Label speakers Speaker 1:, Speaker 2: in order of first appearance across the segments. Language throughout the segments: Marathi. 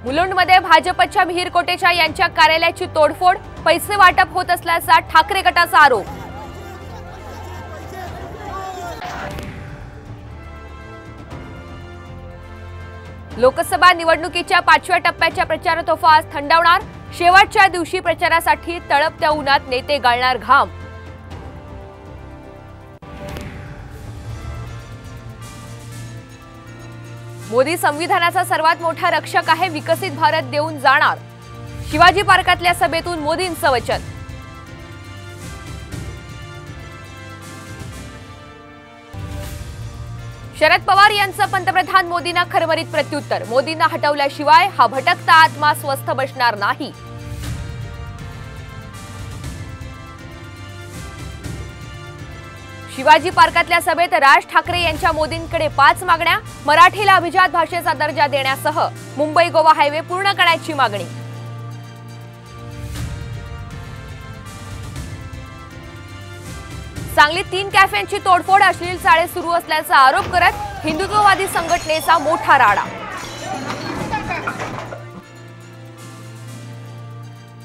Speaker 1: मुलुंडमध्ये भाजपच्या मिहिर कोटेचा यांच्या कार्यालयाची तोडफोड, पैसे वाटप होत असल्याचा ठाकरे गटाचा आरोप। लोकसभा निवडणुकीच्या 5व्या टप्प्याच्या प्रचार तोफा आज थंडावणार, शेवटच्या दिवशी प्रचारासाठी तळपत्या उन्हात नेते गाळणार घाम। मोदी संविधानाचा सर्वात मोठा रक्षक आहे, विकसित भारत देऊन जाणार, शिवाजी पार्कातल्या सभेतून मोदींचं वचन। शरद पवार यांचं पंतप्रधान मोदींना खरमरीत प्रत्युत्तर, मोदींना हटवल्याशिवाय हा भटकता आत्मा स्वस्थ बसणार नाही। शिवाजी पार्कातल्या सभेत राज ठाकरे यांच्या मोदींकडे 5 मागण्या, मराठीला अभिजात भाषेचा दर्जा देण्यासह मुंबई गोवा हायवे पूर्ण करण्याची मागणी। सांगलीत 3 कॅफेंची तोडफोड, अश्लील चाळे सुरू असल्याचा आरोप करत हिंदुत्ववादी संघटनेचा मोठा राडा।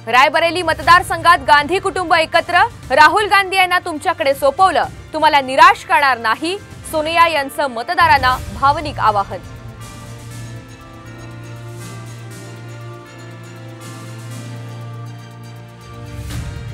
Speaker 1: रायबरेली मतदारसंघात गांधी कुटुंब एकत्र, राहुल गांधी यांना तुमच्याकडे सोपवलं, तुम्हाला निराश करणार नाही, सोनिया यांचं मतदारांना भावनिक आवाहन।